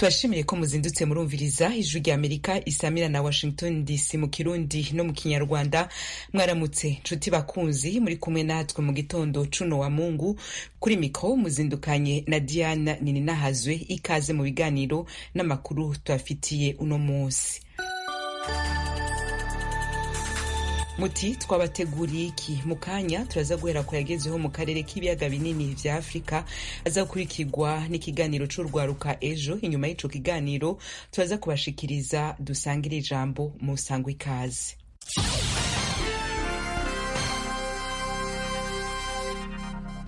Tubashimire ko muzindutse murumviriza ijwi ry'Amerika isamira na Washington DC mu Kirundi no mu Kinyarwanda. Mwaramutse nshuti bakunzi, muri kumwe natwe mu gitondo cuno wa Mungu. Kuri mikro muzindukanye na Diana Nininahazwe. Ikaze mu biganiro n'amakuru tubafitiye uno munsi. Muti twabateguriye iki? Mu kanya turaza guhera ko yagezweho mu karere k'ibiyaga binini vya Afrika, aza kurikirwa n'ikiganiro c'urwaruka ejo. Inyuma y'ico kiganiro turaza kubashikiriza dusangire ijambo mu sangwe ikaze.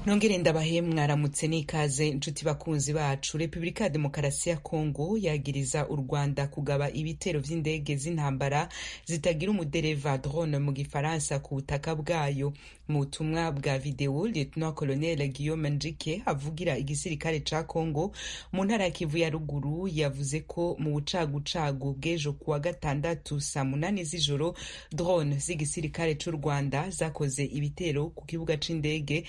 Nongere ndabahe mwaramutse n'ikaze nshuti bakunzi bacu. Republika ya Demokarasi ya Kongo yagiriza u Rwanda kugaba ibitero vy'indege z'intambara zitagira umudereva, drone mu gifaransa, ku butaka bwayo. Mu butumwa bwa video, Lieutenant Colonel Guillaume Njike avugira igisirikare ca Kongo mu ntara ya Kivu ya ruguru yavuze ko mu bucagucagu bw'ejo kuwa gatandatu saa 8 z'ijoro drone z'igisirikare c'u Rwanda zakoze ibitero ku kibuga c'indege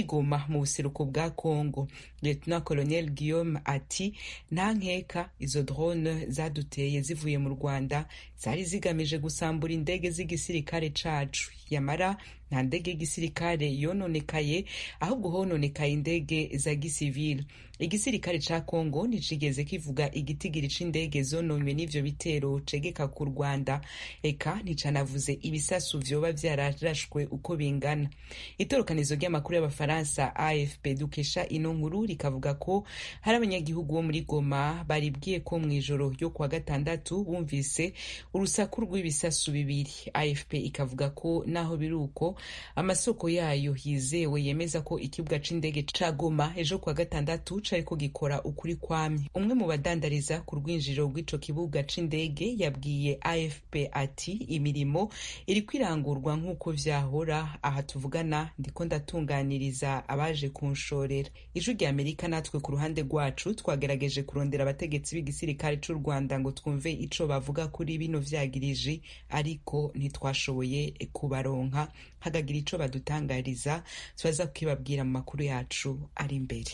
Goma mu buseruko bwa Kongo. Lieutenant Colonel Guillaume ati nta nkeka izo drone zaduteye zivuye mu Rwanda zari zigamije gusambura indege z'igisirikare cacu. Yamara nta ndege y'igisirikare yononekaye, ahubwo hononekaye indege za gisivile. Igisirikare ca Kongo nticigeze kivuga igitigiri c'indege zononywe n'ivyo bitero cegeka ku Rwanda, eka nticanavuze ibisasu vyoba vyararashwe uko bingana. Itorokanizo ry'amakuru y'Abafaransa AFP dukesha ino nkuru rikavuga ko hari abanyagihugu bo muri Goma baribwiye ko mw'ijoro ryo kuwa gatandatu bumvise urusaku rw'ibisasu bibiri. AFP ikavuga ko naho biruko amasoko yayo yizewe yemeza ko ikibuga c'indege ca Goma ejo kuwa gatandatu cariko gikora ukuri kwamye. Umwe mu badandariza ku rwinjiriro rw'ico kibuga c'indege yabwiye AFP ati imirimo iri kwirangurwa nk'uko vyahora. Aha tuvugana ndiko ndatunganiriza abaje kunshorera. Ijwi ry'Amerika natwe ku ruhande rwacu twagerageje kurondera abategetsi b'igisirikare c'u Rwanda ngo twumve ico bavuga kuri bino vyagirije, ariko ntitwashoboye kubaronka. Hagagira ico badutangariza twaza kukibabwira mu makuru yacu ari imbere.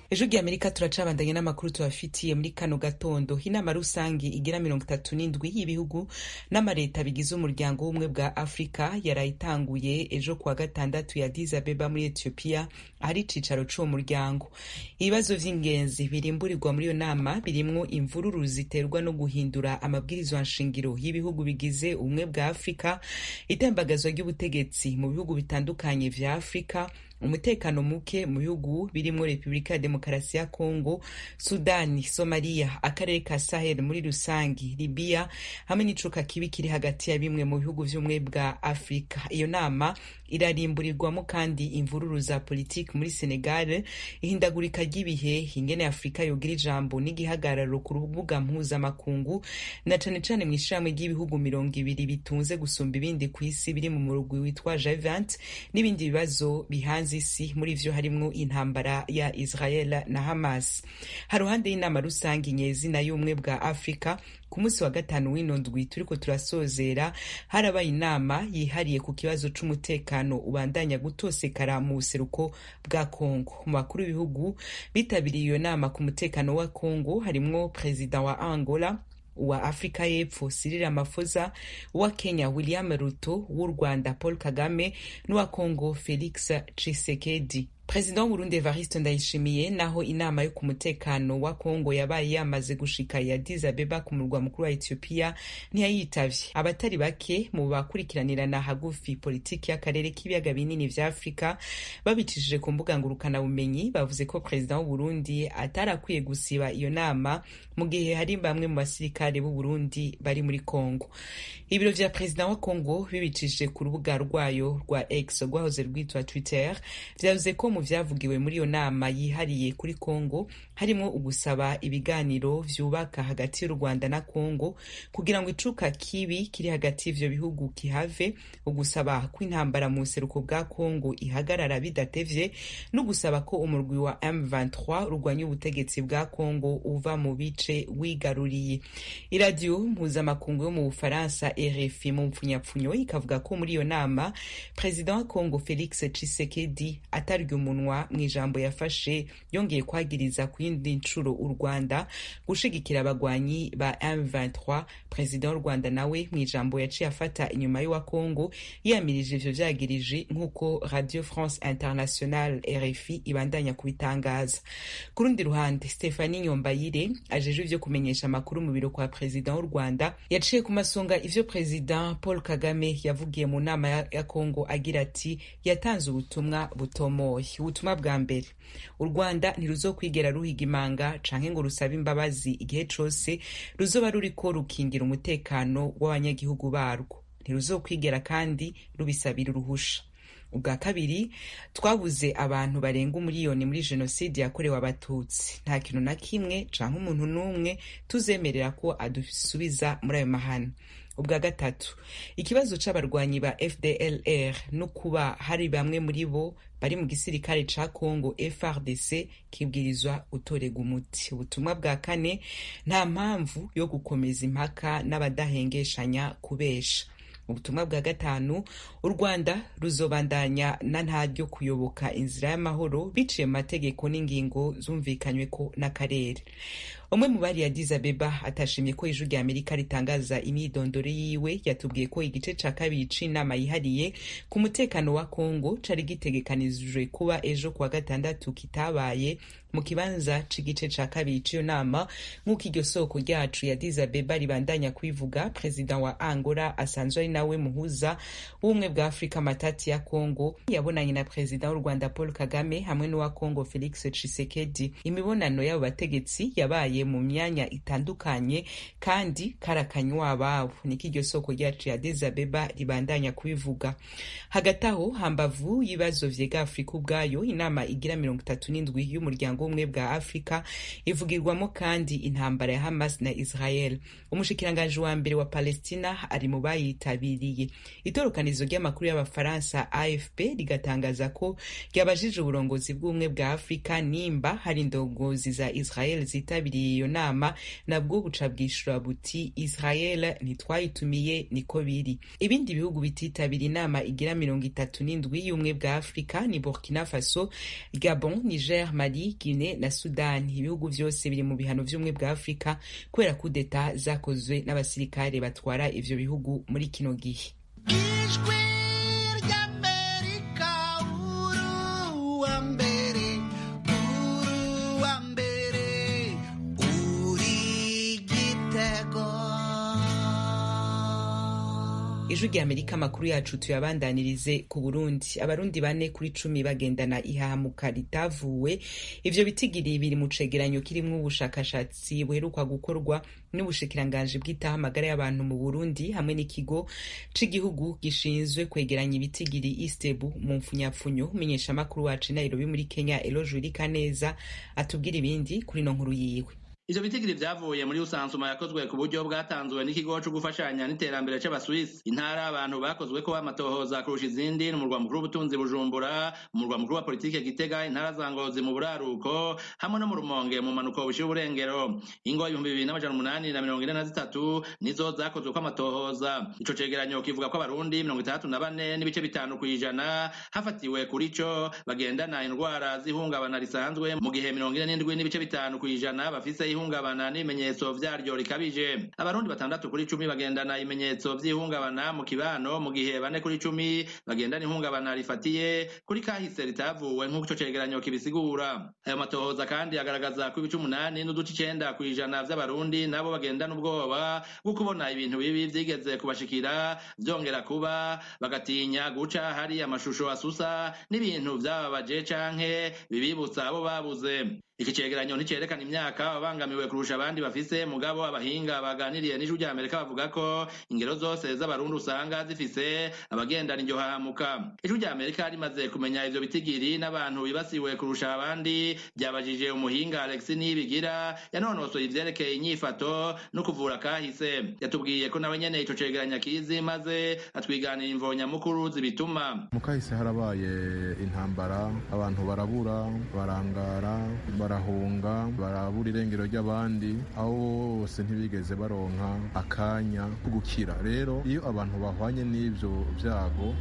Ejo ry'Amerika turacabandanye n'amakuru tubafitiye muri kano gatondo. Inama rusangi igira 37 y'ibihugu n'amareta bigize umuryango w'ubumwe bwa Afrika yarayitanguye ejo kuwa gatandatu ya Addis Abeba muri Ethiopia, ahari icicaro c'uwo muryango. Ibibazo vy'ingenzi birimburirwa muri iyo nama birimwo imvururu ziterwa no guhindura amabwirizwa nshingiro y'ibihugu bigize ubumwe bwa Afrika, itembagazwa ry'ubutegetsi mu bihugu bitandukanye vya Afrika, umutekano muke mu bihugu birimwo Republika ya Demokarasi ya Kongo, Sudani, Somalia, akarere ka Sahel muri rusangi, Libya, hamwe n'icuka kibi kiri hagati ya bimwe mu bihugu vy'ubumwe bwa Afrika. Iyo nama irarimburirwamo kandi imvururu za politiki muri Senegal, ihindagurika ry'ibihe, ingene Afrika yogira ijambo n'igihagararo ku rubuga mpuzamakungu, na cane cane mw'ishirahamwe ry'ibihugu 200 bitunze gusumba ibindi kw'isi biri mu murugwi witwa G20, n'ibindi bibazo bihanze isi, muri vyo harimwo intambara ya Israel na Hamas. Haruhande y'inama rusangi nyezina y'ubumwe bwa Afrika, ku munsi wa gatanu w'ino ndwi turiko turasozera harabaye inama yihariye ku kibazo c'umutekano ubandanya gutosekara mu buseruko bwa Kongo. Mu bakuru b'ibihugu bitabiriye iyo nama ku mutekano wa Kongo harimwo Perezida wa Angola, wa Afrika y'Epfo Cyril Ramaphosa, wa Kenya William Ruto, w'u Rwanda Paul Kagame, n'uwa Kongo Felix Tshisekedi. President w'Uburundi Evariste Ndayishimiye naho inama yo ku mutekano wa Kongo yabaye yamaze gushika ya Addis Abeba ku murwa mukuru wa Ethiopia ntiyayitavye. Abatari bake mu bakurikiranirana hagufi politiki y'akarere k'ibiyaga binini vya Afrika babicishije ku mbuga ngurukana bumenyi bavuze ko President w'Uburundi atarakwiye gusiba iyo nama mu gihe hari bamwe mu basirikare b'u Burundi bari muri Kongo. Ibiro vya President wa Kongo bibicishije ku rubuga rwayo rwa X rwahoze rwitwa Twitter vyavuze ko mu vyavugiwe muri iyo nama yihariye kuri Kongo harimo ugusaba ibiganiro vyubaka hagati y'u Rwanda na Kongo kugira ngo icuka kibi kiri hagati y'ivyo bihugu kihave, ugusaba ko intambara mu buseruko bwa Kongo ihagarara bidatevye, no gusaba ko umurwi wa M23 urwanya ubutegetsi bwa Kongo uva mu bice wigaruriye. Iradio mpuzamakungu yo mu Bufaransa RFI mu mpfunyapfunyo ikavuga ko muri iyo nama President wa Kongo Felix Tshisekedi ataryo umunwa mu ijambo yafashe yongeye kwagiriza ku yindi ncuro u Rwanda gushigikira abagwanyi ba M23. Perezida w'u Rwanda nawe mu ijambo yaciye afata inyuma y'uwa Kongo yiyamirije ivyo vyagirije nk'uko Radio France Internationale RFI ibandanya kubitangaza. Ku rundi ruhande, Stephanie Nyombayire ajejwe ivyo kumenyesha amakuru mu biro kwa perezida w'u Rwanda yaciye ku masonga ivyo Perezida Paul Kagame yavugiye mu nama ya Kongo agira ati yatanze ubutumwa butomoye. Ubutumwa bwa mbere, u Rwanda ntiruzokwigera ruhiga imanga canke ngo rusabe imbabazi igihe cose ruzoba ruriko rukingira umutekano w'abanyagihugu barwo, ntiruzokwigera kandi rubisabira uruhusha. Ubwa kabiri, twabuze abantu barenga umuliyoni muri jenoside yakorewe abatutsi. Nta kintu na kimwe canke umuntu n'umwe tuzemerera ko adusubiza muri ayo mahano. Ubwa gatatu, ikibazo c'abarwanyi ba FDLR no kuba hari bamwe muri bo bari mu gisirikare ca Congo FARDC kibwirizwa utorega umuti. Ubutumwa bwa kane, nta mpamvu yo gukomeza impaka n'abadahengeshanya kubesha. Ubutumwa bwa gatanu, u Rwanda ruzobandanya na ntaryo kuyoboka inzira y'amahoro biciye mu mategeko n'ingingo zumvikanywe ko n'akarere. Umwe mu bari Addis Abeba atashimye ko ijwi ry'Amerika ritangaza imyidondoro yiwe yatubwiye ko igice ca kabiri c'inama yihariye ku mutekano wa Kongo cari gitegekanijwe kuba ejo kuwa gatandatu kitabaye mu kibanza c'igice ca kabiri c'iyo nama nk'uko iryo soko ryacu ya Addis Abeba ribandanya kwivuga. Perezida wa Angola asanzwe ari nawe muhuza w'ubumwe bwa Afrika matati ya Kongo yabonanye na Perezida w'u Rwanda Paul Kagame hamwe n'uwa Kongo Felix Tshisekedi. Imibonano y'abo bategetsi yabaye mu myanya itandukanye kandi karakanywa ababo, niko iryo soko ryacu ya Addis Abeba ribandanya kubivuga. Hagati aho, hambavu y'ibibazo vyega Afrika ubwayo, inama igira 37 y'umuryango w'ubumwe bwa Afrika ivugirwamo kandi intambara ya Hamas na Israel. Umushikiranganje wa mbere wa Palestina ari mu bayitabiriye. Itorokanizo ry'amakuru y'abafaransa AFP rigatangaza ko ryabajije uburongozi bw'ubumwe bwa Afrika nimba hari indongozi za Israel zitabiriye iyo nama, nabwo buca bwishura buti Israel ntitwayitumiye niko biri. Ibindi bihugu bititabira inama igira 37 y'ubumwe bwa Afrika ni Burkina Faso, Gabon, Niger, Mali, Guinée na Sudan. Ibihugu vyose biri mu bihano vy'ubumwe bwa Afrika kubera kudeta zakozwe n'abasirikare batwara ivyo bihugu muri kino gihe. Ijwi ry'Amerika, uru wa mbere, uri gitego. Ijwi ry'Amerika makuru yacu tuyabandanirize ku Burundi. Abarundi 4 kuri 10 bagendana ihahamuka ritavuwe. Ivyo bitigiri biri mu cegeranyo kirimwo ubushakashatsi buheruka gukorwa n'ubushikiranganje bw'itahamagara y'abantu mu Burundi hamwe n'ikigo c'igihugu gishinzwe kwegeranya ibitigiri Istebu mu mfunyapfunyo. Menyesha makuru wacu Nairobi muri Kenya Elojurika neza atubwira ibindi kuri no nkuru yiwe. Ivyo bitigiri vyavuye muri usansuma yakozwe ku buryo bwatanzwe n'ikigo cyo gufashanya n'iterambere c'abaswisi. Intara abantu bakozwe ko amatohoza kurusha izindi n'umurwa mukuru w'ubutunzi Bujumbura, umurwa mukuru wa politike Gitega, intara za Ngozi mu buraruko hamwe no mu Rumonge mu manuko bushira uburengero. Ingo 2843 nizo zakozwe ko amatohoza. Ico cegeranyo kivuga ko abarundi 64 n'ibice 5% hafatiwe kuri co bagendana indwara zihungabana risanzwe, mu gihe 47 n'ibice 5% bafise ihungabana n'ibimenyetso vyaryo rikabije. Abarundi 6 kuri 10 bagendana ibimenyetso vy'ihungabana mu kibano, mu gihe 4 kuri 10 bagendana ihungabana rifatiye kuri kahise ritavuwe nk'uko ico cegeranyo kibisigura. Ayo matohoza kandi agaragaza ko ibice 8 n'uduce 9% vy'abarundi nabo bagendana ubwoba bwo kubona ibintu bibi vyigeze kubashikira vyongera kuba, bagatinya guca hari amashusho asusa n'ibintu vyababaje canke bibibutsa abo babuze. Iki cegeranyo nticerekana imyaka abangamiwe kurusha abandi bafise, mugabo abahinga baganiriye n'ijwi ry'Amerika bavuga ko ingero zose z'abarundi usanga zifise abagendana iryo hamuka. Ijwi ry'Amerika rimaze kumenya ivyo bitigiri n'abantu bibasiwe kurusha abandi, ryabajije umuhinga Alexis Nibigira yanonosoye ivyerekeye inyifato no kuvura kahise. Yatubwiye ko nawe nyene ico cegeranyo kizi, maze atwiganira imvo nyamukuru zibituma. Mu kahise harabaye intambara, abantu barabura, barangara, barahunga, barabura irengero ry'abandi, aho bose ntibigeze baronka akanya ko gukira. Rero iyo abantu bahwanye n'ivyo vyago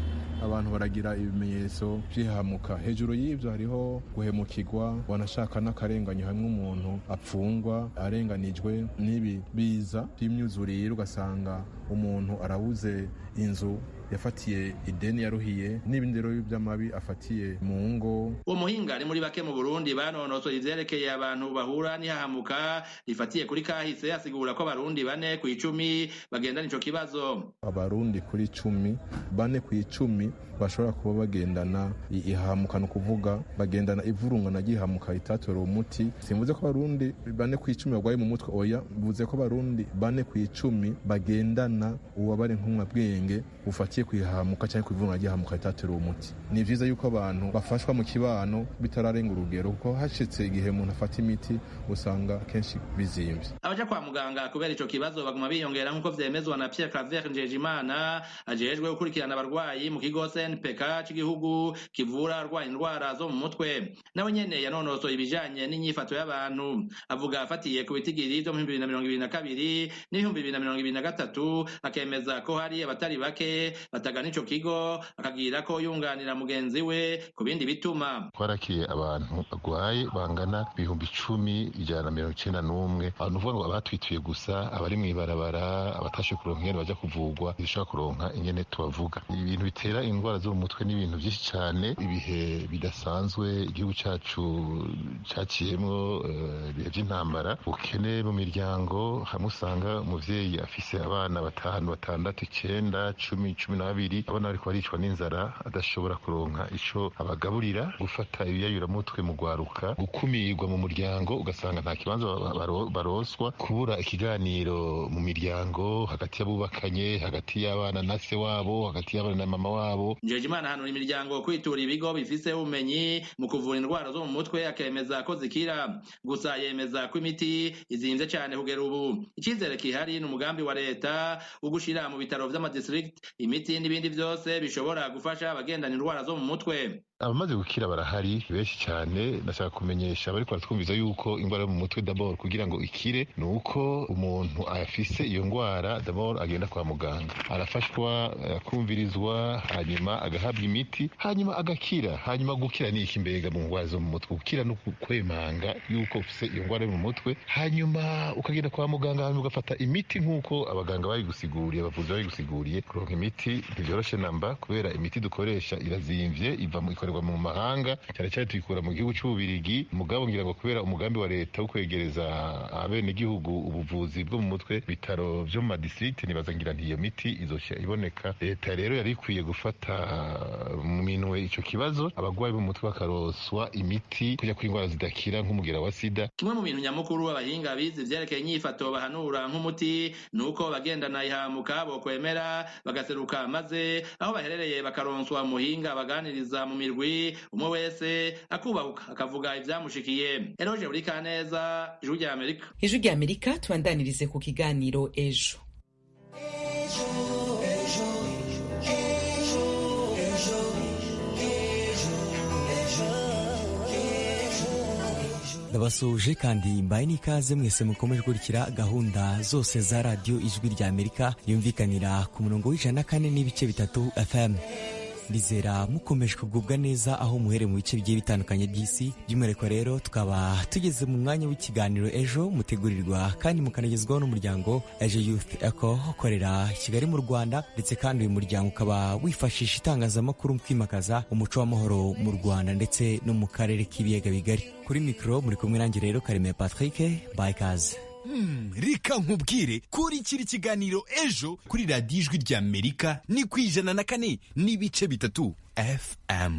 abantu baragira ibimenyetso by'ihamuka. Hejuru y'ibyo hariho guhemukirwa, wanashaka n'akarenganyo hamwe umuntu apfungwa arenganijwe n'ibi biza by'imyuzurire, ugasanga umuntu arabuze inzu yafatiye ideni yaruhiye n'ibindi rero by'amabi afatiye mu ngo. Uwo muhinga ari muri bake mu Burundi banonosoye ivyerekeye abantu bahura n'ihahamuka rifatiye kuri kahise, asigura ko abarundi 4 ku 10 bagendana ico kibazo. Abarundi kuri 10, 4 ku 10 bashobora kuba bagendana ihahamuka, no kuvuga bagendana ivurungana ry'ihahamuka itatora umuti. Simvuze ko abarundi 4 ku 10 bagwaye mu mutwe, oya, mvuze ko abarundi 4 ku 10 bagendana ubabare nkumwa bwenge bufatiye kwihahamuka cyangwa kwivunga gihamuka itatera umuti. Ni vyiza yuko abantu bafashwa mu kibano bitararenga urugero, kuko hashitse igihe umuntu afata imiti usanga kenshi bizimvye. Abaja kwa muganga kubera ico kibazo baguma biyongera nkuko vyemezwa na Pierre Claver Njejimana ajejwe gukurikirana abarwayi mu kigo CNPK c'igihugu kivura arwaye indwara zo mu mutwe. Nawe nyene yanonosoye ibijanye n'inyifato y'abantu, avuga afatiye ku bitigiri vyo mu 2022 n'ibihumbi 2023 akemeza ko hari abatari bake batagana ico kigo, akagira ko yunganira mugenzi we ku bindi bituma. Twarakiye abantu bagwaye bangana 10,191. Abantu uvuga ngo abatwituye gusa abari mwibarabara, abatashe kuronka ingene baja kuvugwa, zishaka kuronka ingene tubavuga. Ibintu bitera indwara zo mu mutwe n'ibintu byinshi cyane. Ibihe bidasanzwe igihugu cacu caciyemwo, ibihe by'intambara, ubukene mu miryango, hamwe usanga umuvyeyi afise abana 5, 6, 9, 10, 12, abana bariko baricwa n'inzara adashobora kuronka ico abagaburira, gufata ibiyayuramutwe mu gwaruka, gukumirwa mu muryango, ugasanga nta kibanza baroswa, kubura ikiganiro mu miryango hagati y'abubakanye, hagati y'abana na se wabo, hagati y'abana na mama wabo. Njejimana hanura imiryango kwitura ibigo bifise ubumenyi mu kuvura indwara zo mu mutwe, akemeza ko zikira. Gusa yemeza ko imiti izimvye cyane kugera ubu. Icizere kihari n'umugambi wa leta ugushira mu bitaro vy'amadistrict imiti n'ibindi vyose bishobora gufasha abagendana indwara zo mu mutwe. Abamaze gukira barahari benshi cyane. Ndashaka kumenyesha abari kwaratwumviza yuko indwara yo mu mutwe d'abord kugira ngo ikire nuko umuntu afise iyo ndwara d'abord agenda kwa muganga, arafashwa, akumvirizwa, hanyuma agahabwa imiti, hanyuma agakira. Hanyuma gukira ni iki mbega mu ndwara zo mu mutwe? Gukira no kwemanga yuko ufise iyo ndwara yo mu mutwe, hanyuma ukagenda kwa muganga, hanyuma ugafata imiti nkuko abaganga babigusiguriye, abavuzi babigusiguriye. Kuronka imiti ntivyoroshe namba, kubera imiti dukoresha irazimvye, ikorerwa mu mahanga, cyane cyane tuyikura mu gihugu c'Ububirigi. Mugabo ngira ngo kubera umugambi wa leta wo kwegereza abene gihugu ubuvuzi bwo mu mutwe, bitaro vyo mu madistrict, nibaza ngira nti iyo miti izosha iboneka. Leta rero yari ikwiye gufata mu minwe ico kibazo, abagwayi bo mu mutwe bakaroswa imiti kuja kuri indwara zidakira nk'umugera wa sida. Kimwe mu bintu nyamukuru abahinga bize vyerekeye inyifato bahanura nk'umuti nuko bagendana ihamuka bo kwemera bagaseruka, maze aho baherereye bakaronswa muhinga baganiriza mu mirwi, umwe wese akubahuka akavuga ivyamushikiye. Eroje uri kaneza, Ijwi ry'Amerika. Ijwi ry'Amerika tubandanirize ku kiganiro ejo. Ndabasuje kandi mbaye n'ikaze mwese mukomeje gukurikira gahunda zose za radio Ijwi ry'Amerika yumvikanira ku murongo w'104.3 FM. Ndizera mukomeje kugubwa neza aho muhere mu bice bigiye bitandukanye by'isi. By'umwihariko rero tukaba tugeze mu mwanya w'ikiganiro ejo mutegurirwa kandi mukanagezwaho n'umuryango Ejo Youth Echo ukorera Kigali mu Rwanda, ndetse kandi uyu muryango ukaba wifashisha itangazamakuru mu kwimakaza umuco w'amahoro mu Rwanda ndetse no mu karere k'ibiyaga bigari. Kuri mikro muri kumwe nanjye rero Kareme Patrick, bye kaze. Reka nkubwire kurikira ikiganiro ejo kuri radiyo Ijwi ry'Amerika ni ku 104.3 FM.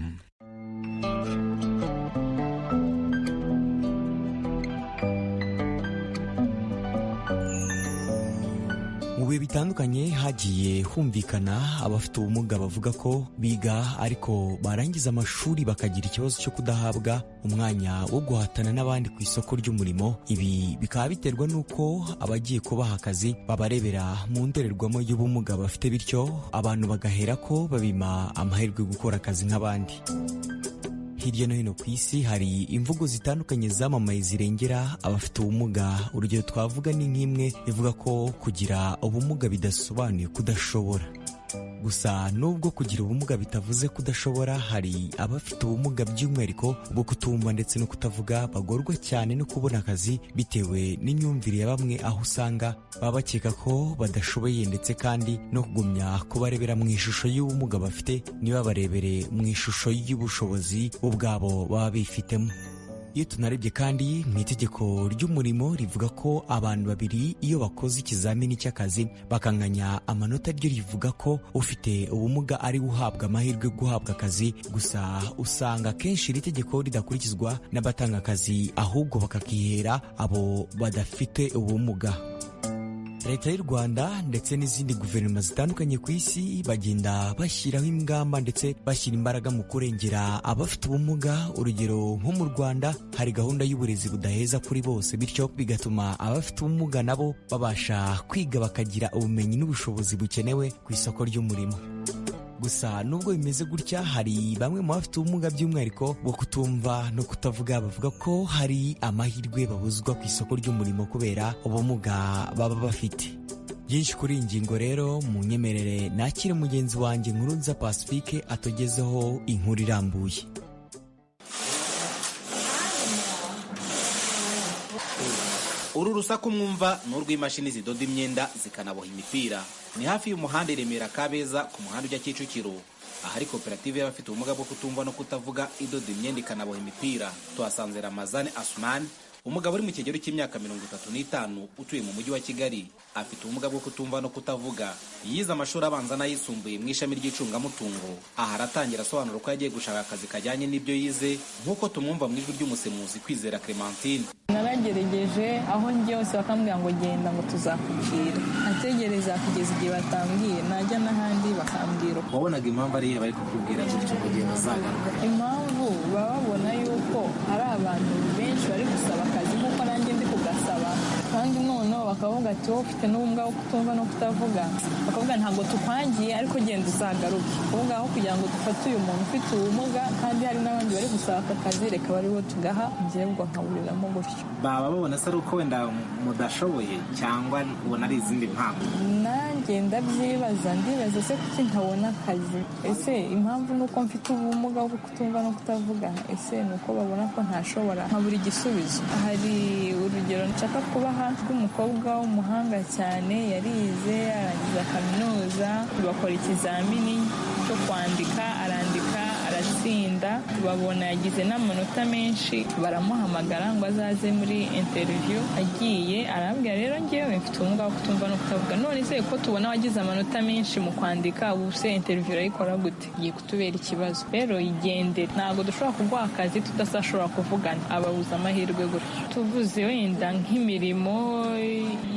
Mu bihe bitandukanye hagiye humvikana abafite ubumuga bavuga ko biga ariko barangiza amashuri bakagira ikibazo cyo kudahabwa umwanya wo guhatana n'abandi ku isoko ry'umurimo. Ibi bikaba biterwa n'uko abagiye kubaha akazi babarebera mu ndorerwamo y'ubumuga bafite, bityo abantu bagahera ko babima amahirwe yo gukora akazi nk'abandi. Hirya no hino ku isi hari imvugo zitandukanye zamamaye zirengera abafite ubumuga. Urugero twavuga ni nk'imwe ivuga ko kugira ubumuga bidasobanuye kudashobora. Gusa nubwo kugira ubumuga bitavuze kudashobora, hari abafite ubumuga by'umwihariko bwo kutumva ndetse no kutavuga bagorwa cyane no kubona akazi bitewe n'imyumvire ya bamwe, aho usanga baba bakeka ko badashoboye ndetse kandi no kugumya kubarebera mu ishusho y'ubumuga bafite niba barebere mu ishusho y'ubushobozi ubwabo baba bifitemo. Iyo tunarebye kandi mu itegeko ry'umurimo rivuga ko abantu babiri iyo bakoze ikizamini cy'akazi bakanganya amanota, ryo rivuga ko ufite ubumuga ari uhabwa amahirwe yo guhabwa akazi. Gusa usanga kenshi iri tegeko ridakurikizwa n'abatanga akazi, ahubwo bakakihera abo badafite ubumuga. Leta y'u Rwanda ndetse n'izindi guverinoma zitandukanye ku isi bagenda bashyiraho ingamba ndetse bashyira imbaraga mu kurengera abafite ubumuga. Urugero nko mu Rwanda hari gahunda y'uburezi budaheza kuri bose, bityo bigatuma abafite ubumuga nabo babasha kwiga bakagira ubumenyi n'ubushobozi bukenewe ku isoko ry'umurimo. Gusa nubwo bimeze gutya, hari bamwe mu bafite ubumuga by'umwihariko bwo kutumva no kutavuga bavuga ko hari amahirwe babuzwa ku isoko ry'umurimo kubera ubumuga baba bafite. Byinshi kuri iyi ngingo rero mu nyemerere nakire mugenzi wanjye Nkurunziza Pacifique atugezeho inkuru irambuye. Uru rusaku mwumva ni urw'imashini zidoda imyenda zikanaboha imipira. Ni hafi y'umuhanda i Remera Kabeza ku muhanda ujya Kicukiro, ahari koperative y'abafite ubumuga bwo kutumva no kutavuga idoda imyenda ikanaboha imipira. Tuhasanze Ramazani Asman, umugabo uri mu kigero cy'imyaka 35 utuye mu mujyi wa Kigali, afite ubumuga bwo kutumva no kutavuga. Yize amashuri abanza n'ayisumbuye mu ishami ry'icungamutungo. Aha aratangira asobanura ko yagiye gushaka akazi kajyanye n'ibyo yize, nk'uko tumwumva mu ijwi ry'umusemuzi Kwizera Clementine. Naragerageje aho njye hose bakambwira ngo genda ngo tuzakubwira, ategereza kugeza igihe batambwiye, najya n'ahandi bakambwira. Wabonaga impamvu ari bari kukubwira gutyo ngo genda uzagaruka? Impamvu baba babona yuko hari abantu benshi bari gusaba akazi nk'uko nanjye ndi kugasaba, kandi noneho bakavuga ati wowe ufite n'ubumuga bwo kutumva no kutavuga, bakavuga ntabwo tukwangiye ariko genda uzagaruke. Kuvuga aho kugira ngo dufate uyu muntu ufite ubumuga kandi hari n'abandi bari gusaba aka kazi, reka bari bo tugaha, njyewe ubwo nkaburiramo gutyo. Baba babona se ari uko wenda mudashoboye cyangwa ubona ari izindi mpamvu? Nanjye ndabyibaza, ndibaza se kuki ntabona akazi. Ese impamvu ni uko mfite ubumuga bwo kutumva no kutavuga? Ese ni uko babona ko ntashobora? Nkabura igisubizo. Hari urugero nshaka kubaha rw'umukobwa w'umuhanga cyane, yarize arangiza kaminuza, bakora ikizamini cyo kwandika, arandika aratsinda, babona yagize n'amanota menshi, baramuhamagara ngo azaze muri interview. Agiye arambwira rero njyewe mfite ubumuga bwo kutumva no kutavuga, none se ko tubona wagize amanota menshi mu kwandika, ubu se interview urayikora gute? Igiye kutubera ikibazo. Rero igendere, ntabwo dushobora kuguha akazi tudashobora kuvugana, ababuza amahirwe gutyo. Tuvuze wenda nk'imirimo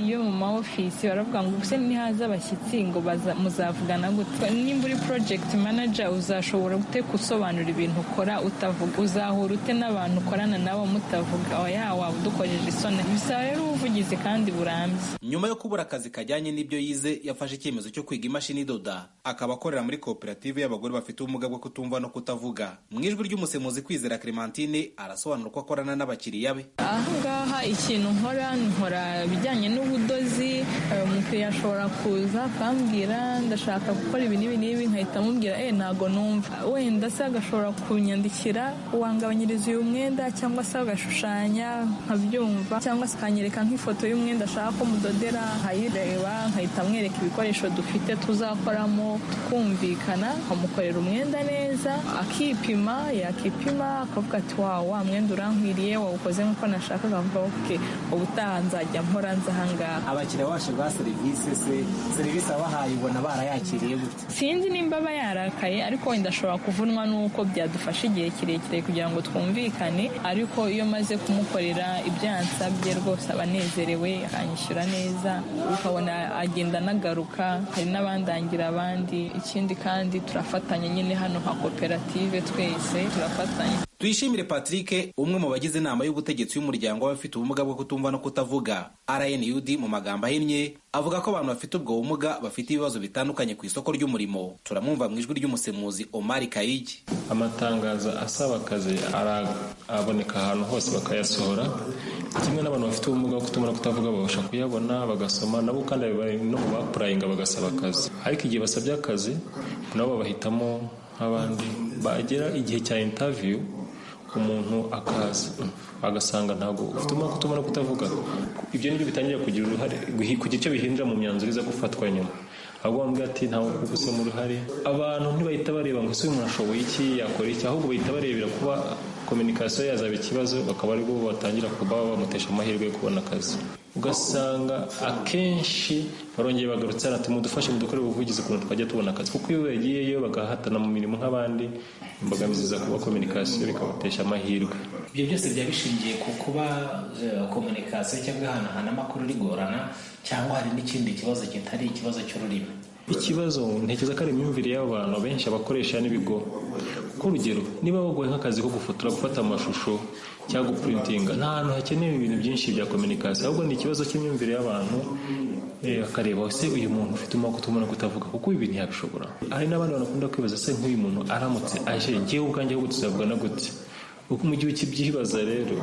yo mu maofisi, baravuga ngo ubuse nihaza abashyitsi ngo muzavugana gute? Nimba uri project manager uzashobora gute gusobanura ibintu ukora utavuga? Uzahura ute n'abantu ukorana nabo mutavuga? Oya, waba udukojeje isoni. Bisaba rero ubuvugizi kandi burambye. Nyuma yo kubura akazi kajyanye n'ibyo yize, yafashe icyemezo cyo kwiga imashini idoda, akaba akorera muri koperative y'abagore bafite ubumuga bwo kutumva no kutavuga. Mu ijwi ry'umusemuzi Kwizera Clementine arasobanura ko akorana n'abakiriya be. Ahangaha ikintu nkora ibijyanye n'ubudozi, umukiriya ashobora kuza akambwira ndashaka gukora ibi n'ibi, nkahita mubwira ntago numva, wenda se agashobora kunyandikira wangabanyiriza uyu mwenda, cyangwa se agashushanya nkabyumva, cyangwa se akanyereka nk'ifoto y'umwenda ashaka ko mudodera, nkayireba nkahita mwereka ibikoresho dufite tuzakoramo, tukumvikana, nkamukorera umwenda neza, akipima, yakipima akavuga ati wa mwenda urankwiriye, wawukoze nk'uko nashakaga, avuga okay, ubutaha nzajya mpora nza ahangaha. Abakiriya bacu ba serivisi abahaye ubona barayakiriye gute? Sinzi nimba aba yarakaye, ariko wenda ashobora kuvunwa n'uko byadufasha igihe kirekire kugira ngo twumvikane, ariko iyo maze kumukorera ibyo yansabye rwose abanezerewe, akanyishyura neza, ukabona agenda anagaruka, hari n'abandangira abandi. Ikindi kandi turafatanya nyine hano nka koperative, twese turafatanya. Tuyishimire Patrick, umwe mu bagize inama y'ubutegetsi y'umuryango w'abafite ubumuga bwo kutumva no kutavuga RNUD mu magambo ahinnye, avuga ko abantu bafite ubwo bumuga bafite ibibazo bitandukanye ku isoko ry'umurimo. Turamwumva mu ijwi ry'umusemuzi Omar Kayigi. Amatangazo asaba akazi araboneka ahantu hose bakayasohora, kimwe n'abantu bafite ubumuga bwo kutumva no kutavuga babasha kuyabona bagasoma, nabo kandi bari no bapurayinga bagasaba akazi. Ariko igihe basabye akazi nabo babahitamo nk'abandi, bagera igihe cya interview umuntu akaza agasanga ntabwo ufite ubumuga bwo kutumva no kutavuga. Ibyo nibyo bitangira kugira uruhare kugira icyo bihindura mu myanzuro iza gufatwa nyuma. Ahubwo bambwira ati ntawe kugusema uruhare. Abantu ntibahita bareba ngo ese uyu muntu ashoboye iki, yakora iki, ahubwo bahita barebera kuba kominikasiyo yazaba ikibazo, bakaba ari bo batangira kuba bamutesha amahirwe yo kubona akazi. Ugasanga akenshi barongeye bagarutse ati mudufashe mudukore ubuvugizi ukuntu twajya tubona akazi, kuko iyo bagiyeyo bagahatana mu mirimo nk'abandi, imbogamizi za kuba kominikasiyo bikabatesha amahirwe. Ibyo byose byaba bishingiye ku kuba kominikasiyo cyangwa ihanahana amakuru rigorana, cyangwa hari n'ikindi kibazo kitari ikibazo cy'ururimi. Ikibazo ntekereza ko ari imyumvire y'abantu benshi abakoresha n'ibigo. Ku rugero, niba bagoye nk'akazi ko gufotora, gufata amashusho cyangwa guprintinga, nta hantu hakenewe ibintu byinshi bya kominikasiyo, ahubwo ni ikibazo cy'imyumvire y'abantu. Akareba se uyu muntu ufite ubumuga kutumva no kutavuga kuko ibi ntiyabishobora. Hari n'abandi bakunda kwibaza se nk'uyu muntu aramutse aje ngiye ubwanjye ahubwo tuzavugana gute. Uko mu gihe ukibyibaza rero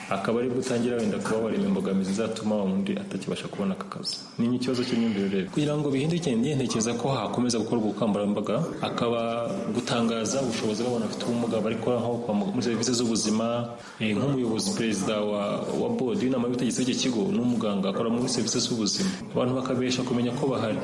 akaba ari gutangira wenda kuba bari imbogamizi zatuma undi atakibasha kubona aka kazi. Ni ikibazo cy'imyumvire rero. Kugira ngo bihinduke, ntekereza ko hakomeza gukorwa ubukangurambaga, akaba gutangaza ubushobozi bw'abantu bafite ubumuga bari gukora nko muri serivisi z'ubuzima. Nk'umuyobozi perezida wa board y'inama y'ubutegetsi w'iki kigo n'umuganga akora muri serivisi z'ubuzima, abantu bakabesha kumenya ko bahari.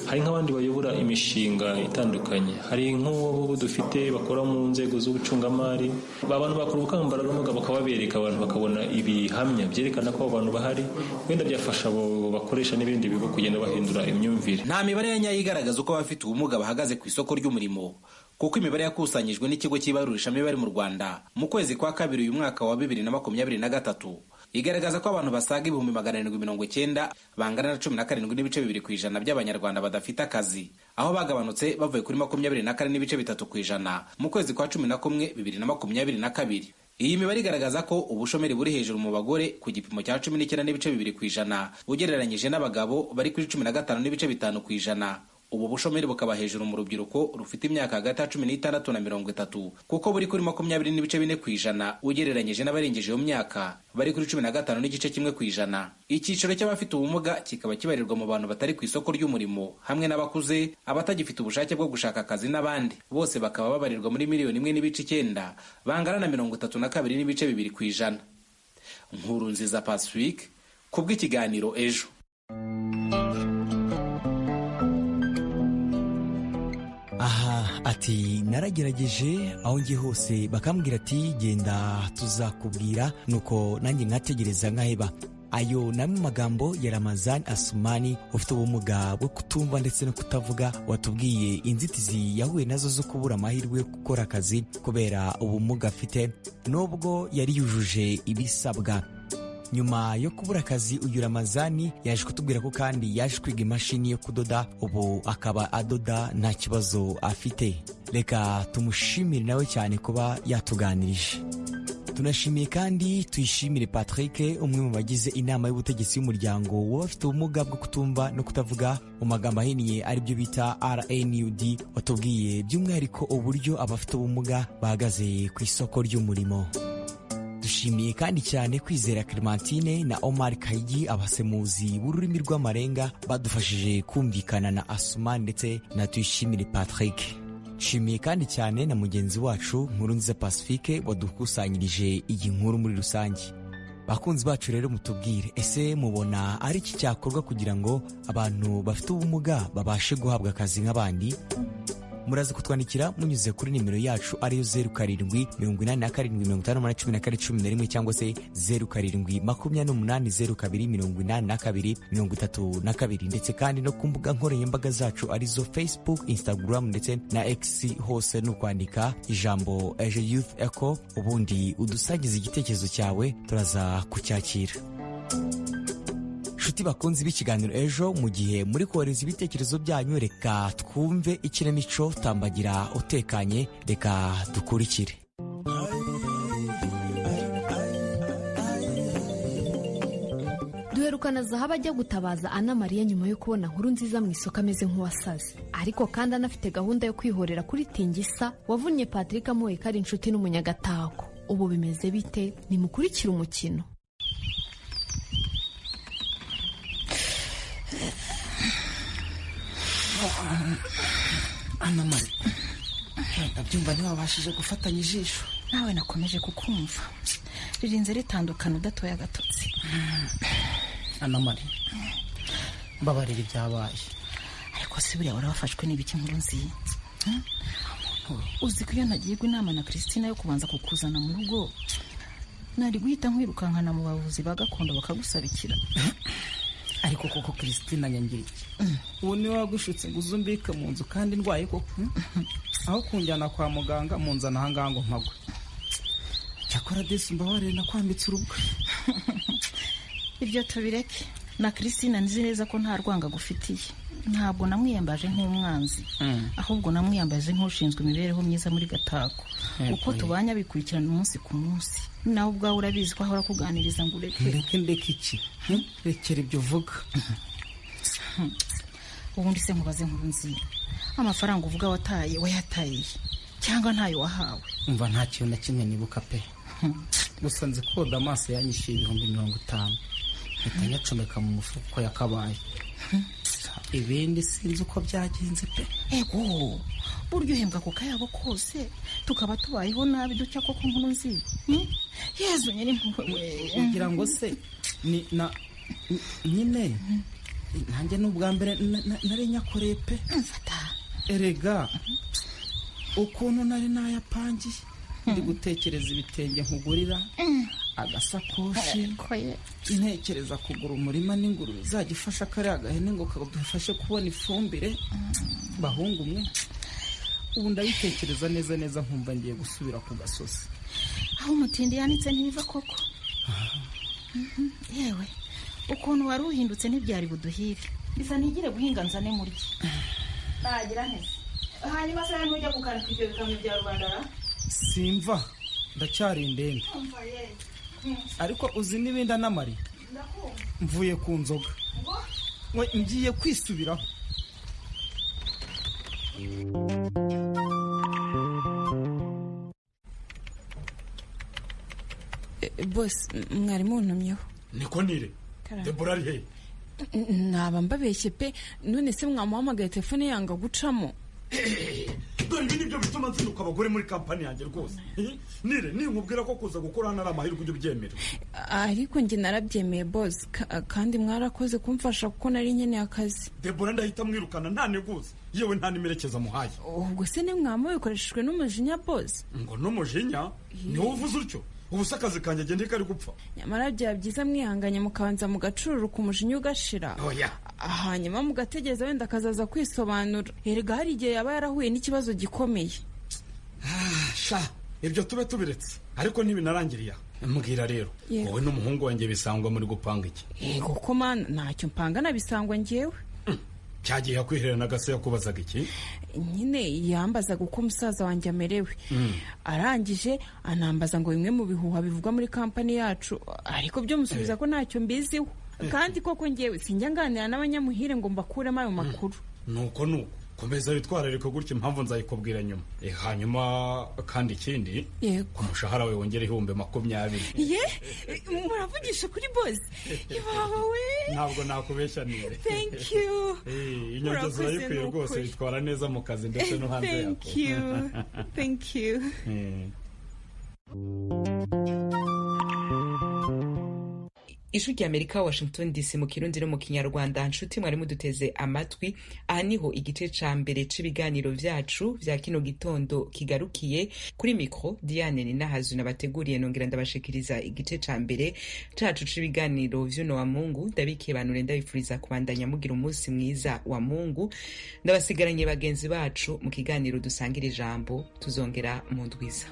Hari nk'abandi bayobora imishinga itandukanye, hari nk'uwo dufite bakora mu nzego z'ubucungamari. Abantu bakora ubukangurambaga bakababereka, abantu bakabona ibihamya byerekana ko abantu bahari, wenda byafasha abo bakoresha n'ibindi bigo kugenda bahindura imyumvire. Nta mibare ya nyayo igaragaza uko abafite ubumuga bahagaze ku isoko ry'umurimo, kuko imibare yakusanyijwe n'ikigo cy'ibarurishamibare mu Rwanda mu kwezi kwa kabiri uyu mwaka wa 2023 igaragaza ko abantu basaga 790,000 bangana na 17.2% by'abanyarwanda badafite akazi, aho bagabanutse bavuye kuri 24.3% mu kwezi kwa 11 2022. Iyi mibare igaragaza ko ubushomeri buri hejuru mu bagore ku gipimo cya 19.2% ugereranyije n'abagabo bari kuri 15.5%. Ubu bushomeri bukaba hejuru mu rubyiruko rufite imyaka hagati ya 16 na 30, kuko buri kuri 20.4% ugereranyije n'abarengeje iyo myaka bari kuri 15.1%. Icyiciro cy'abafite ubumuga kikaba kibarirwa mu bantu batari ku isoko ry'umurimo, hamwe n'abakuze, abatagifite ubushake bwo gushaka akazi n'abandi. Bose bakaba babarirwa muri 1.9 bangana na 32.2%. Nkurunziza Pacifique kubw'ikiganiro Ejo. Aha ati naragerageje aho ngiye hose bakambwira ati genda tuzakubwira, nuko nanjye nkategereza nkaheba. Ayo namwe magambo ya Ramazani Asumani ufite ubumuga bwo kutumva ndetse no kutavuga, watubwiye inzitizi yahuye nazo zo kubura amahirwe yo gukora akazi kubera ubumuga afite, nubwo yari yujuje ibisabwa. Nyuma yo kubura akazi, uyu Ramazani yaje kutubwira ko kandi yaje kwiga imashini yo kudoda, ubu akaba adoda nta kibazo afite. Reka tumushimire nawe cyane kuba yatuganirije. Tunashimiye kandi tuyishimire Patrick, umwe mu bagize inama y'ubutegetsi y'umuryango w'abafite ubumuga bwo kutumva no kutavuga, mu magambo ahiniye aribyo bita RNUD, watubwiye by'umwihariko uburyo abafite ubumuga bahagaze ku isoko ry'umurimo. Dushimiye kandi cyane Kwizera Clementine na Omar Kayigi, abasemuzi b'ururimi rw'amarenga badufashije kumvikana na Asumani ndetse na Tuyishimire Patrick. Dushimiye kandi cyane na mugenzi wacu Nkurunziza Pacifique wadukusanyirije iyi nkuru muri rusange. Bakunzi bacu rero mutubwire, ese mubona ari iki cyakorwa kugira ngo abantu bafite ubumuga babashe guhabwa akazi nk'abandi? Muraza kutwandikira munyuze kuri nimero yacu ariyo 0787581811 cyangwa se 0728028232, ndetse kandi no ku mbuga nkoranyambaga zacu arizo Facebook, Instagram ndetse na X, hose no kwandika ijambo Ejo Youth Echo, ubundi udusangiza igitekerezo cyawe turaza kucyakira. Shuti bakunzi b'ikiganiro Ejo, mu gihe muri kohereza ibitekerezo byanyu, reka twumve ikinamico Tambagira utekanye, reka dukurikire. duherukana Zahabu ajya gutabaza Ana Mariya nyuma yo kubona nkuru nziza mu isoko ameze nk'uwasaze, ariko kandi anafite gahunda yo kwihorera kuri Tingisa wavunnye Patrick amuhoye ko ari inshuti n'umunyagatako. Ubu bimeze bite? Nimukurikire umukino. Ana Mariya, ndabyumva ntiwabashije gufatanya ijisho. Nawe nakomeje kukumva, ririnze ritandukana udatoya agatotsi. Ana Mariya, mbabarira ibyabaye. Ariko si buriya warabafashwe n'ibiki nkuru nziza? Uzi ko iyo ntagirwa inama na Christina yo kubanza kukuzana mu rugo, nari guhita nkwirukankana mu bavuzi ba gakondo bakagusabikira. Ariko koko Christina nyangiriye, ubu ni wagushutse ngo uzumbike mu nzu kandi ndwaye koko, aho kunjyana kwa muganga munzana ahangaha ngo mpagwe. Cyakora desi mbabarire nakwambitse urubwa. Ibyo tubireke. Na Christina nzi neza ko nta rwanga gufitiye. Ntabwo namwiyambaje nk'umwanzi, ahubwo namwiyambaje nk'ushinzwe imibereho myiza muri Gatako. Uko tubanya bikurikirana umunsi ku munsi. Nawe ubwawe urabizi ko ahora kuganiriza ngo ureke. Ndeke iki? Rekera ibyo uvuga. Ubundi se nkubaze nkuru nziza, amafaranga uvuga wataye wayataye cyangwa ntayo wahawe? Umva nta kintu na kimwe nibuka pe. Gusa nzi ko Damas yanyishyuye 50,000. Mpita nyacomeka mu mufuko yakabaye. Ibindi sinzi uko byagenze pe. Ego, buryo uhembwa ku kayabo kose tukaba tubayeho nabi ducya koko nkuru nziza. Yezu nyiri mpuhwe. Ugira ngo se ni na nyine nanjye n'ubwa mbere nari nyakoreye pe. Mfata. Erega ukuntu nari nayapangiye ndi gutekereza ibitenge nkugurira, agasakoshi, ntekereza kugura umurima n'ingurube izajya ifasha kariya gahene ngo kadufashe kubona ifumbire. Bahungu mwe, ubu ndabitekereza neza neza nkumva ngiye gusubira ku gasozi. Aho umutindi yanitse ntibiva koko. Yewe, ukuntu wari uhindutse ntibyari buduhire. Bisa nigire guhinga nzane muri ki. Nagira nte. Hanyuma se n'ujya gukanika ibyo bikamyo bya Rwanda? Simva, ndacyari indende. Ariko uzi n'ibindi Ana Mariya, mvuye ku nzoga ngo ngiye kwisubiraho. Boss, mwari muntumyeho. Niko nire Debora ari he? Naba mbabeshye pe, none se mwamuhamagaye telefone yanga gucamo. Dore ibi nibyo bituma nzinuka abagore muri kampani yanjye rwose. Nire nkubwira ko kuza gukora hano ari amahirwe ujye ubyemera. Ariko njye narabyemeye boss, kandi mwarakoze kumfasha kuko nari nkeneye akazi. Debora ndahita mwirukana nta neguze, yewe nta nimerekeza muhaye. Ubwo se ni mwamubikoreshejwe n'umujinya boss? Ngo n'umujinya? Niwo uvuze utyo? Ubu se akazi kanjye agende kari gupfa. Nyamara byaba byiza mwihanganye mukabanza mugacururuka umujinya ugashira. Oya. Hanyuma mugategeza wenda akazaza kwisobanura. Erega hari igihe yaba yarahuye n'ikibazo gikomeye. Sha, ibyo tube tubiretse. Ariko ntibinarangiriye. Mbwira rero, wowe n'umuhungu wanjye bisangwa muri gupanga iki? Yego ko man, ntacyo mpanga nabisangwa ngewe. Cyagiye yakwihererana gase yakubazaga iki? Nyine yambazaga uko umusaza wanjye amerewe. Arangije anambaza ngo bimwe mu bihuha bivugwa muri kampani yacu, ariko byo musubiza ko ntacyo mbiziho. Kandi koko ngewe sinjya nganira n'abanyamuhire ngo mbakuremo ayo makuru. Nuko komeza witwararika gutya, impamvu nzayikubwira nyuma. Hanyuma kandi ikindi, ku mushahara we wongere 20,000. Muravugisha kuri boss? Yawe ntabwo nakubeshya nire. Thank you. Inyongezo urayikwiye rwose, itwara neza mu kazi ndetse no hanze yako. Thank you. Ijwi ry'Amerika, Washington DC, mu Kirundi no mu Kinyarwanda. Nshuti mwari muduteze amatwi, aha niho igice ca mbere c'ibiganiro vyacu vya kino gitondo kigarukiye. Kuri mikro Diane Ninahazu nabateguriye nongera ndabashikiriza igice ca mbere cacu c'ibiganiro vy'uno wa Mungu. Ndabikibanure ndabifuriza kubandanya mugira umunsi mwiza wa Mungu. Ndabasigaranye bagenzi bacu mu kiganiro dusangira ijambo, tuzongera mu ndwiza.